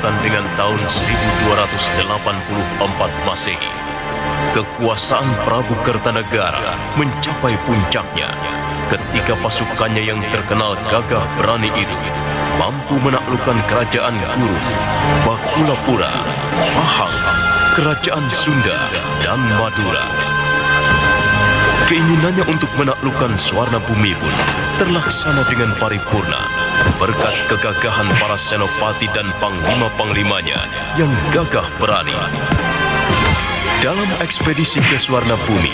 berdekatan dengan tahun 1284 Masehi. Kekuasaan Prabu Kertanegara mencapai puncaknya ketika pasukannya yang terkenal gagah berani itu mampu menaklukkan kerajaan Guru, Bakulapura, Pahang, kerajaan Sunda, dan Madura. Keinginannya untuk menaklukkan Swarna Bumi pun terlaksana dengan paripurna berkat kegagahan para senopati dan panglima-panglimanya yang gagah berani. Dalam ekspedisi ke Swarna Bumi,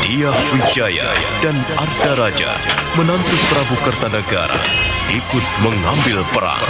Dyah Wijaya dan Ardaraja, menantu Prabu Kertanegara, ikut mengambil perang.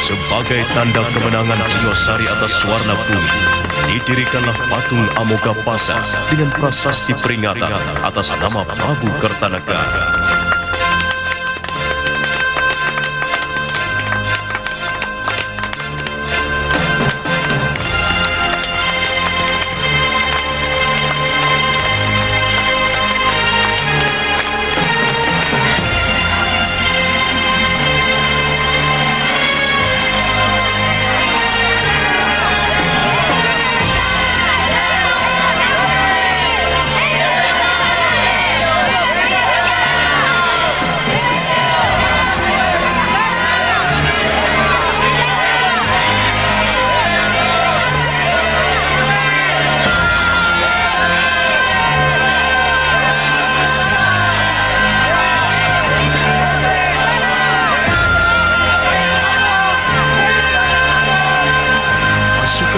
Sebagai tanda kemenangan Singosari atas Swarna Bumi, didirikanlah patung Amogapasa dengan prasasti peringatan atas nama Prabu Kertanegara.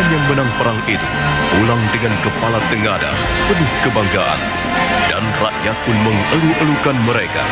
Yang menang perang itu pulang dengan kepala tengadah penuh kebanggaan, dan rakyat pun mengeluh-elukan mereka.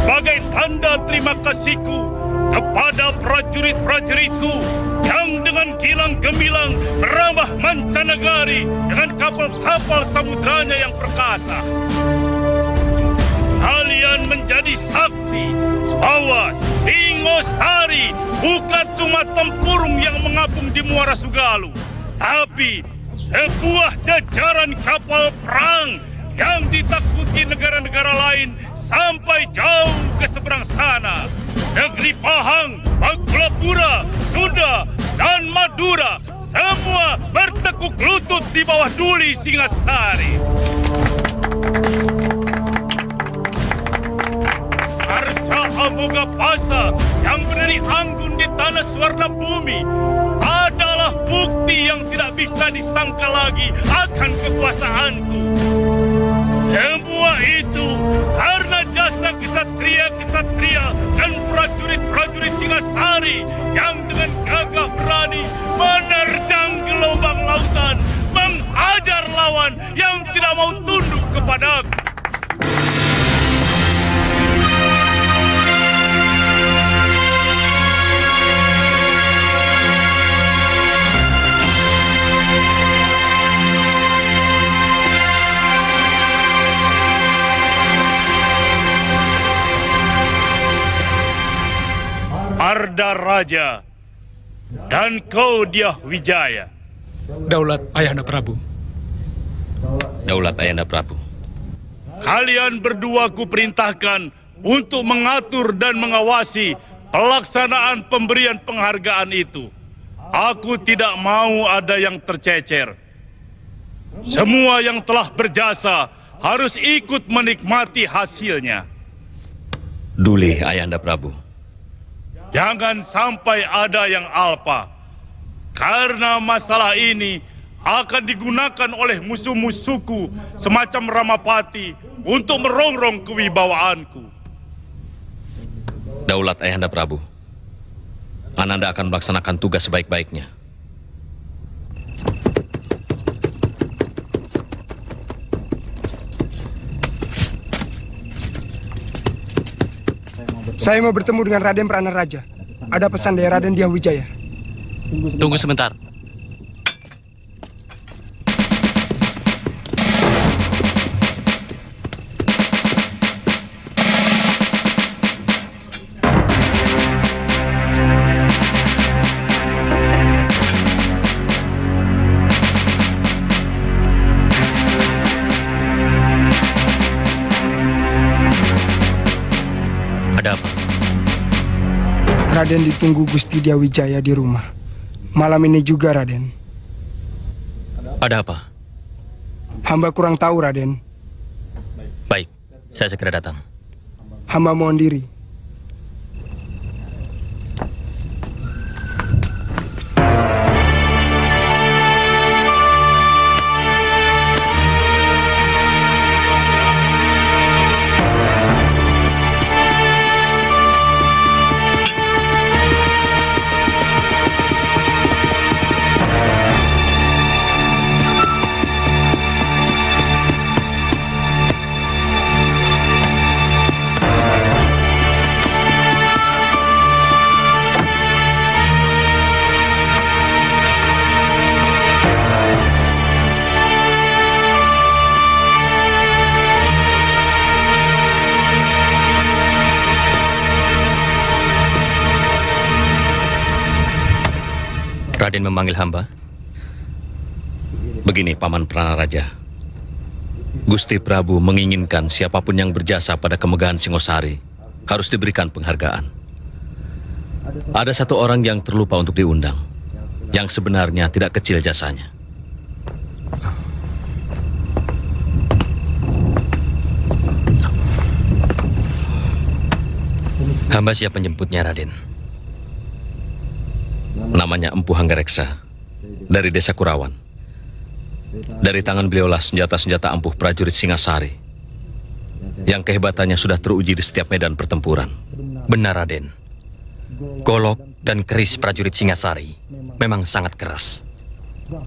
Sebagai tanda terima kasihku kepada prajurit-prajuritku yang dengan gilang gemilang meramah mancanegari dengan kapal-kapal samudranya yang perkasa. Kalian menjadi saksi bahwa Singosari bukan cuma tempurung yang mengapung di Muara Sugalu, tapi sebuah jajaran kapal perang yang ditakuti negara-negara lain sampai jauh ke seberang sana. Negeri Pahang, Bakulapura, Sunda, dan Madura semua bertekuk lutut di bawah duli Singasari. Arca Amogapasa yang berdiri anggun di tanah Swarna Bumi adalah bukti yang tidak bisa disangka lagi akan kekuasaanku. Semua itu karena jasa kesatria-kesatria dan prajurit-prajurit Singasari yang dengan gagah berani menerjang gelombang lautan, menghajar lawan yang tidak mau tunduk kepadaku. Arda Raja dan kau Dyah Wijaya. Daulat Ayahanda Prabu. Daulat Ayahanda Prabu. Kalian berdua kuperintahkan untuk mengatur dan mengawasi pelaksanaan pemberian penghargaan itu. Aku tidak mau ada yang tercecer. Semua yang telah berjasa harus ikut menikmati hasilnya. Duli Ayahanda Prabu. Jangan sampai ada yang alpa. Karena masalah ini akan digunakan oleh musuh-musuhku semacam Ramapati untuk merongrong kewibawaanku. Daulat Ayahanda Prabu. Ananda akan melaksanakan tugas sebaik-baiknya. Saya mau bertemu dengan Raden Pranaraja. Ada pesan dari Raden Dyah Wijaya. Tunggu sebentar. Ada apa? Raden ditunggu Gusti Dyah Wijaya di rumah. Malam ini juga, Raden. Ada apa? Hamba kurang tahu, Raden. Baik, saya segera datang. Hamba mohon diri. Raden memanggil hamba. Begini, Paman Pranaraja. Gusti Prabu menginginkan siapapun yang berjasa pada kemegahan Singosari harus diberikan penghargaan. Ada satu orang yang terlupa untuk diundang, yang sebenarnya tidak kecil jasanya. Hamba siap menjemputnya, Raden. Namanya Empu Hanggareksa, dari desa Kurawan. Dari tangan beliaulah senjata-senjata ampuh prajurit Singasari, yang kehebatannya sudah teruji di setiap medan pertempuran. Benar, Raden. Golok dan keris prajurit Singasari memang sangat keras.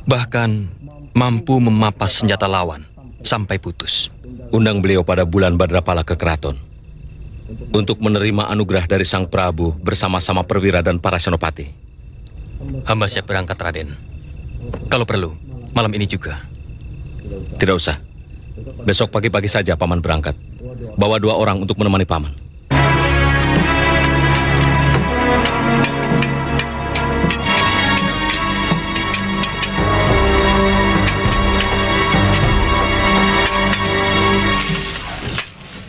Bahkan mampu memapas senjata lawan sampai putus. Undang beliau pada bulan Badrapala ke keraton untuk menerima anugerah dari Sang Prabu bersama-sama perwira dan para senopati. Hamba siap berangkat, Raden. Kalau perlu, malam ini juga. Tidak usah. Besok pagi-pagi saja Paman berangkat. Bawa 2 orang untuk menemani Paman.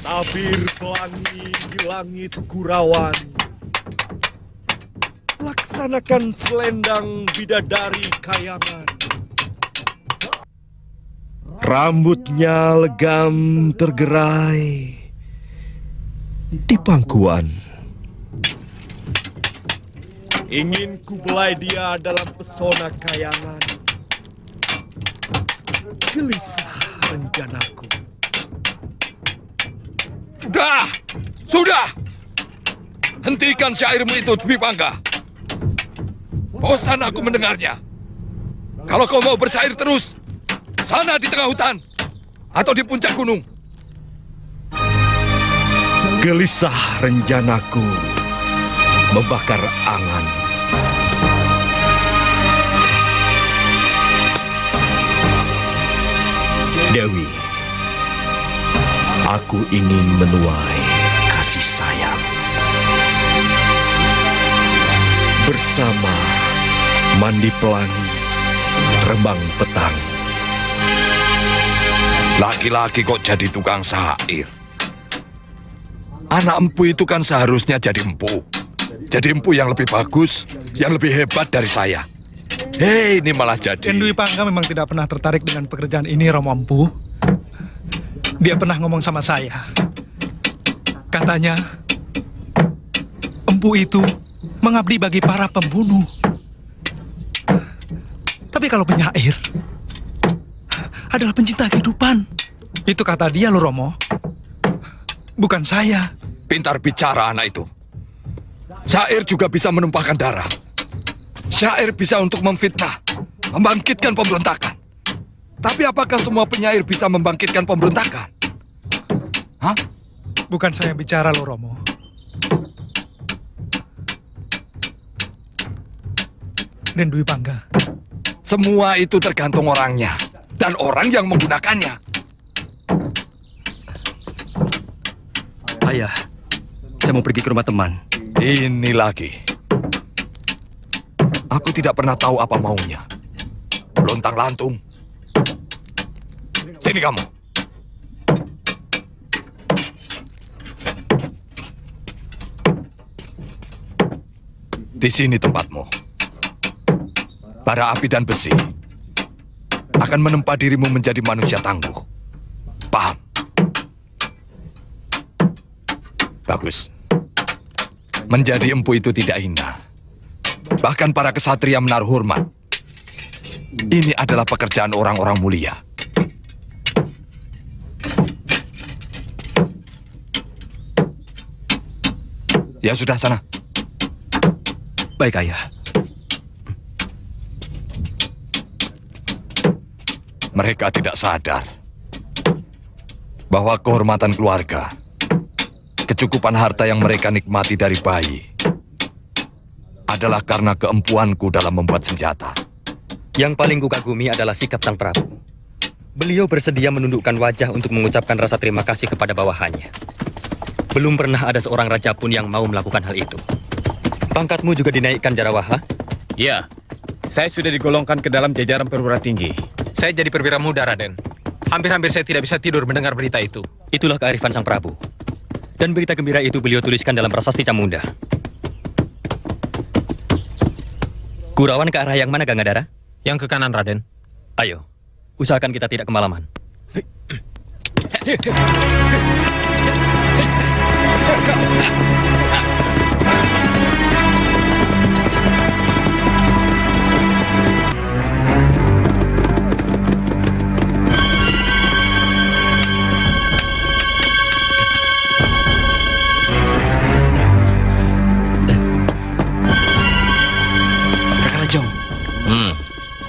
Tabir pelangi di langit Kurawan. Laksanakan selendang bidadari kayangan. Rambutnya legam tergerai di pangkuan. Ingin ku belai dia dalam pesona kayangan. Gelisah rencanaku. Sudah! Hentikan syairmu itu, Dwi Pangga. Bosan aku mendengarnya. Kalau kau mau bersair terus, sana di tengah hutan atau di puncak gunung. Gelisah rencanaku membakar angan. Dewi, aku ingin menuai kasih sayang. Bersama mandi pelangi, rembang petang. Laki-laki kok jadi tukang syair? Anak empu itu kan seharusnya jadi empu. Jadi empu yang lebih bagus, yang lebih hebat dari saya. Hei, ini malah jadi... Dwi Pangga memang tidak pernah tertarik dengan pekerjaan ini, Romo Empu. Dia pernah ngomong sama saya. Katanya, empu itu mengabdi bagi para pembunuh. Tapi kalau penyair adalah pencinta kehidupan. Itu kata dia loh, Romo. Bukan saya. Pintar bicara anak itu. Syair juga bisa menumpahkan darah. Syair bisa untuk memfitnah, membangkitkan pemberontakan. Tapi apakah semua penyair bisa membangkitkan pemberontakan? Hah? Bukan saya bicara loh, Romo. Dan Dwi Pangga. Semua itu tergantung orangnya dan orang yang menggunakannya. Ayah, saya mau pergi ke rumah teman. Ini lagi. Aku tidak pernah tahu apa maunya. Lontang-lantung. Sini kamu. Di sini tempatmu. Bara api dan besi akan menempa dirimu menjadi manusia tangguh. Paham? Bagus. Menjadi empu itu tidak hina. Bahkan para kesatria menaruh hormat. Ini adalah pekerjaan orang-orang mulia. Ya sudah, sana. Baik, Ayah. Mereka tidak sadar bahwa kehormatan keluarga, kecukupan harta yang mereka nikmati dari bayi adalah karena keempuanku dalam membuat senjata. Yang paling kukagumi adalah sikap Sang Prabu. Beliau bersedia menundukkan wajah untuk mengucapkan rasa terima kasih kepada bawahannya. Belum pernah ada seorang raja pun yang mau melakukan hal itu. Pangkatmu juga dinaikkan, Jarawaha? Ya, saya sudah digolongkan ke dalam jajaran perwira tinggi. Saya jadi perwira muda, Raden. Hampir-hampir saya tidak bisa tidur mendengar berita itu. Itulah kearifan Sang Prabu. Dan berita gembira itu beliau tuliskan dalam prasasti Camunda. Kurawan ke arah yang mana, Gangadara? Yang ke kanan, Raden. Ayo, usahakan kita tidak kemalaman.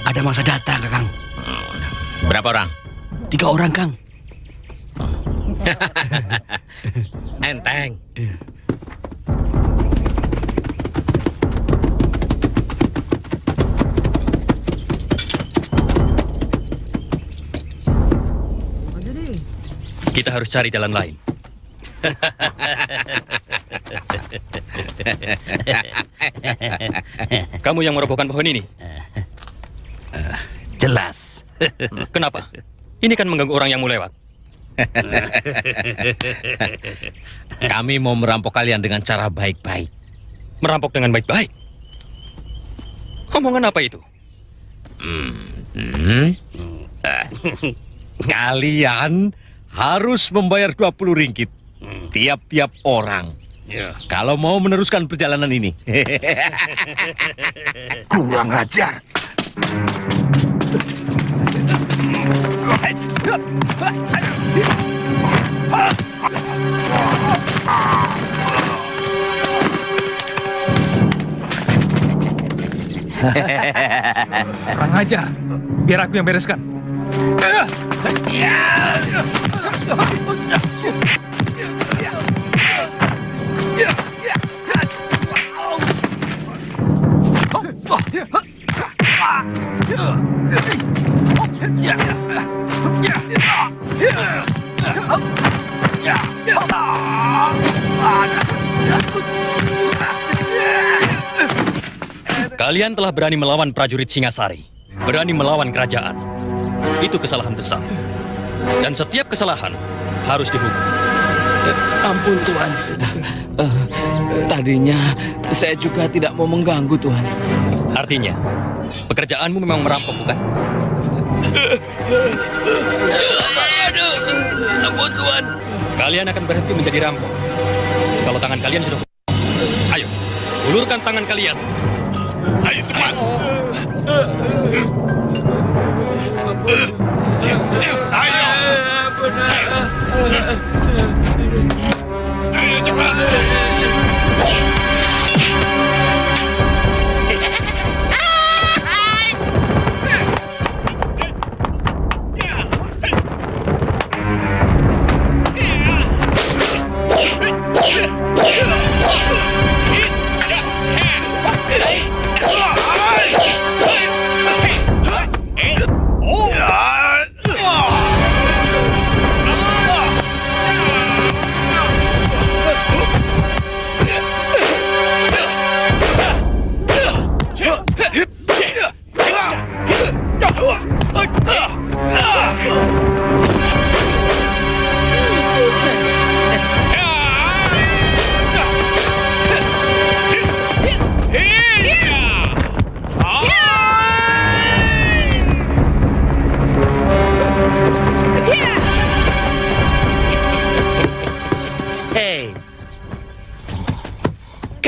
Ada masa datang, Kakang. Berapa orang? 3 orang, Kang. Enteng. Kita harus cari jalan lain. Kamu yang merobohkan pohon ini? Jelas. Kenapa? Ini kan mengganggu orang yang mau lewat. Kami mau merampok kalian dengan cara baik-baik. Merampok dengan baik-baik? Omongan apa itu? Kalian harus membayar 20 ringgit tiap-tiap orang. Kalau mau meneruskan perjalanan ini. Kurang ajar. Kurang ajar. Biar aku yang bereskan. Kalian telah berani melawan prajurit Singasari, berani melawan kerajaan. Itu kesalahan besar. Dan setiap kesalahan harus dihukum. Ampun Tuhan. Tadinya saya juga tidak mau mengganggu Tuhan. Artinya, pekerjaanmu memang merampok, bukan? Ampun Tuhan. Kalian akan berhenti menjadi rampok kalau tangan kalian sudah. Ayo, ulurkan tangan kalian. Ayo cepat. Ayo. Ayo cepat.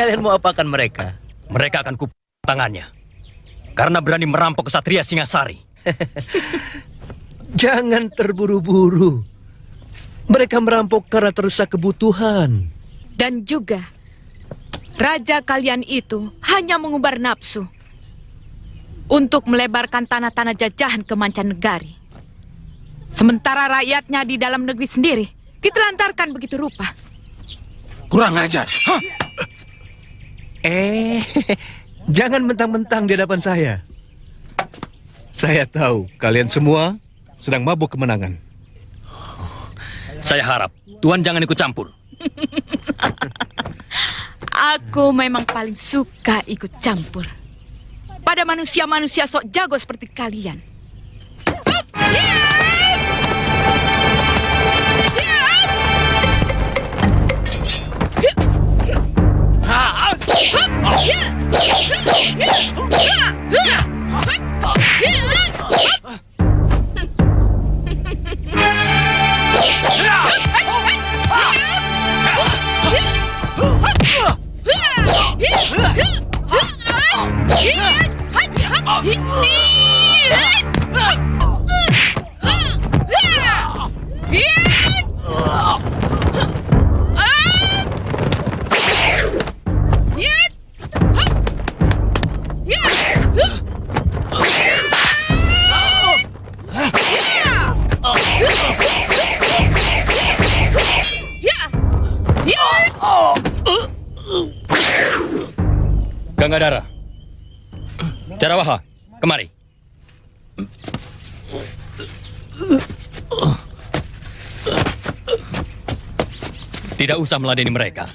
Kalian mau apakan mereka? Mereka akan kupotong tangannya karena berani merampok kesatria Singasari. Jangan terburu-buru. Mereka merampok karena terdesak kebutuhan. Dan juga, raja kalian itu hanya mengumbar nafsu untuk melebarkan tanah-tanah jajahan ke mancanegari. Sementara rakyatnya di dalam negeri sendiri ditelantarkan begitu rupa. Kurang ajar. Jangan mentang-mentang di hadapan saya. Saya tahu kalian semua sedang mabuk kemenangan. Saya harap Tuhan jangan ikut campur. Aku memang paling suka ikut campur pada manusia-manusia sok jago seperti kalian. Gangadhara, Carawaha, kemari. Tidak usah meladeni mereka.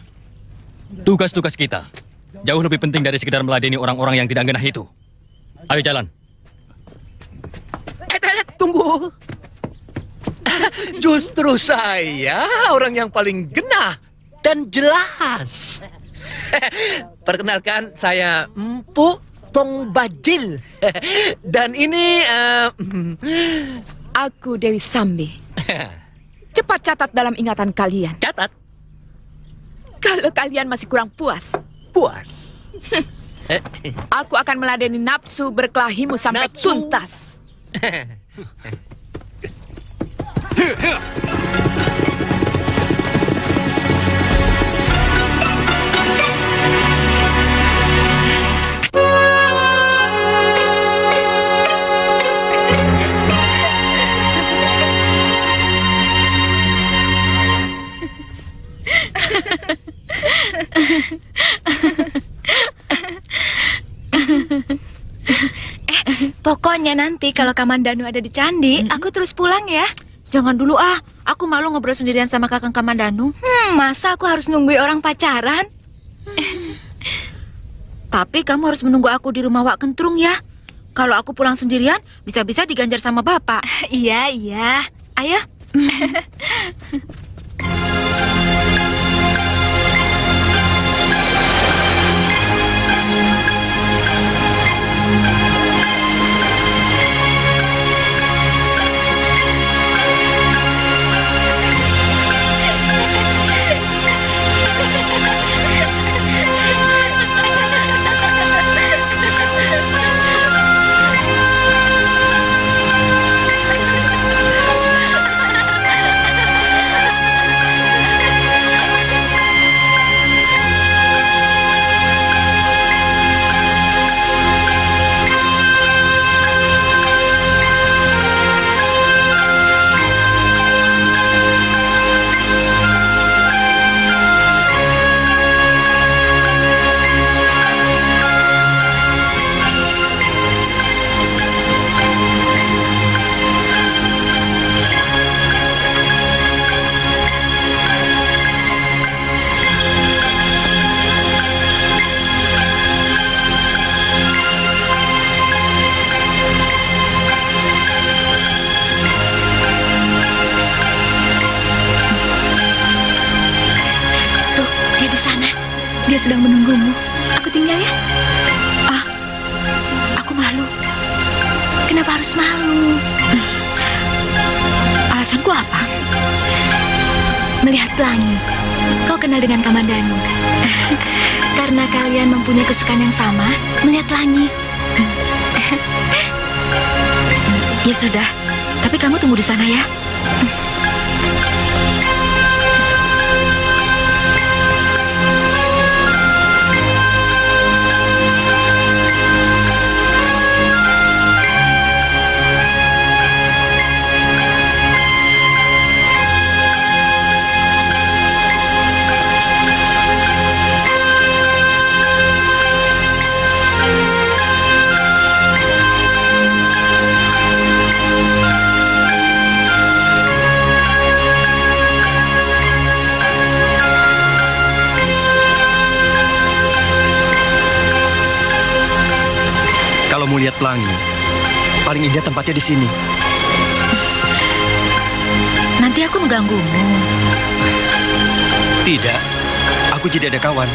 Tugas-tugas kita jauh lebih penting dari sekedar meladeni orang-orang yang tidak genah itu. Ayo jalan. Tunggu. Justru saya orang yang paling genah dan jelas. Perkenalkan, saya Empu Tong Bajil. Dan ini Aku Dewi Sambi. Cepat catat dalam ingatan kalian. Catat. Kalau kalian masih kurang puas, aku akan meladeni nafsu berkelahimu sampai tuntas. Pokoknya nanti kalau Kamandanu ada di candi, aku terus pulang ya. Jangan dulu ah, aku malu ngobrol sendirian sama Kakang Kamandanu. Masa aku harus nungguin orang pacaran? Tapi kamu harus menunggu aku di rumah Wak Kentrung ya. Kalau aku pulang sendirian, bisa-bisa diganjar sama bapak. Iya. Ayo. Dia sedang menunggumu. Aku tinggal ya. Aku malu. Kenapa harus malu? Alasanku apa? Melihat pelangi. Kau kenal dengan Kamandanu. Karena kalian mempunyai kesukaan yang sama, melihat pelangi. Ya sudah, tapi kamu tunggu di sana ya. Mau lihat pelangi, paling indah tempatnya di sini. Nanti aku mengganggumu. Tidak, aku jadi ada kawan.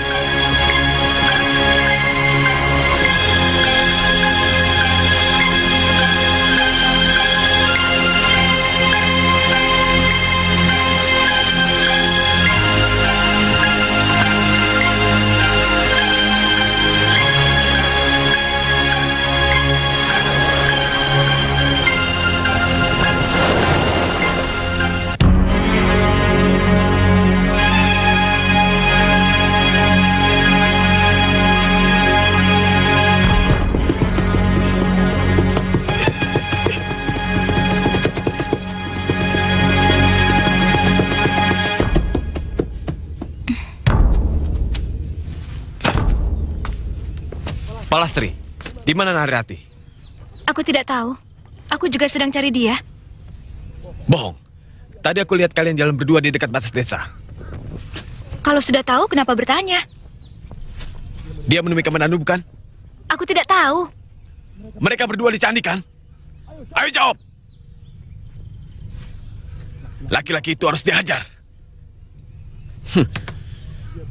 Palastri, di mana Narirati? Aku tidak tahu. Aku juga sedang cari dia. Bohong. Tadi aku lihat kalian jalan berdua di dekat batas desa. Kalau sudah tahu, kenapa bertanya? Dia menemui Kamandanu bukan? Aku tidak tahu. Mereka berdua di candi kan? Ayo jawab. Laki-laki itu harus dihajar.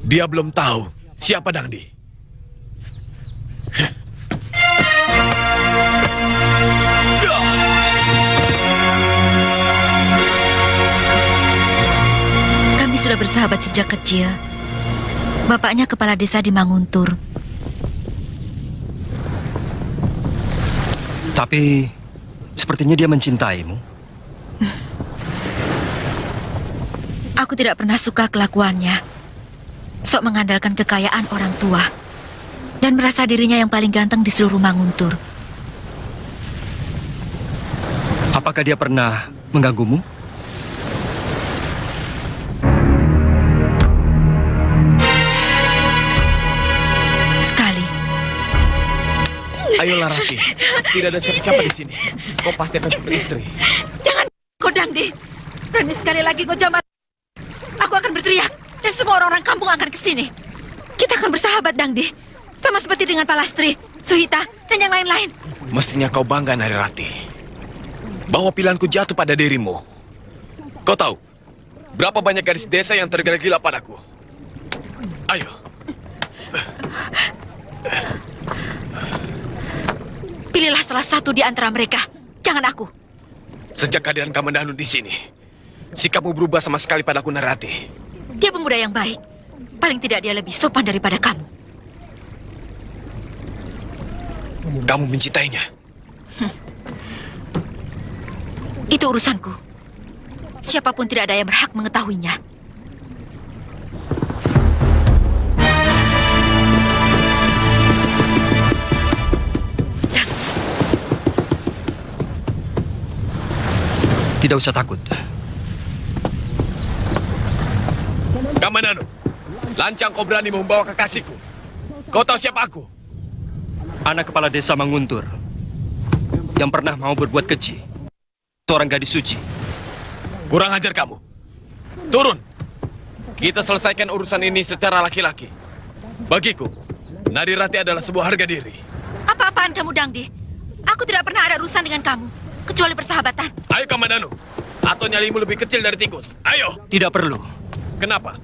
Dia belum tahu siapa Dangdi. Kami sudah bersahabat sejak kecil. Bapaknya kepala desa di Manguntur. Tapi sepertinya dia mencintaimu. Aku tidak pernah suka kelakuannya. Sok mengandalkan kekayaan orang tua. Dan merasa dirinya yang paling ganteng di seluruh Manguntur. Apakah dia pernah mengganggumu? Sekali. Ayolah Rati, tidak ada siapa-siapa di sini. Kau pasti akan beristri. Jangan, kau Dangdi. Berani sekali lagi kau jambat. Aku akan berteriak dan semua orang-orang kampung akan kesini. Kita akan bersahabat, Dangdi. Sama seperti dengan Palastri, Suhita, dan yang lain-lain. Mestinya kau bangga, Nari Rati, bahwa pilihanku jatuh pada dirimu. Kau tahu berapa banyak gadis desa yang tergila-gila padaku? Ayo. Pilihlah salah satu di antara mereka. Jangan aku. Sejak kehadiran Kamandanu di sini, sikapmu berubah sama sekali padaku, Narati. Dia pemuda yang baik. Paling tidak dia lebih sopan daripada kamu. Kamu mencintainya? Itu urusanku. Siapapun tidak ada yang berhak mengetahuinya. Tidak usah takut. Kamandanu, lancang kau berani membawa kekasihku. Kau tahu siapa aku? Anak kepala desa Manguntur yang pernah mau berbuat keji. Seorang gadis suci. Kurang ajar kamu. Turun. Kita selesaikan urusan ini secara laki-laki. Bagiku, Nari Rati adalah sebuah harga diri. Apa-apaan kamu, Dangdi? Aku tidak pernah ada urusan dengan kamu, kecuali persahabatan. Ayo Kamandanu, atau nyalimu lebih kecil dari tikus. Ayo. Tidak perlu. Kenapa?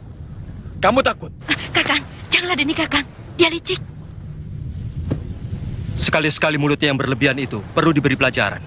Kamu takut? Kakang, janganlah Deni Kakang. Dia licik. Sekali-sekali mulutnya yang berlebihan itu perlu diberi pelajaran.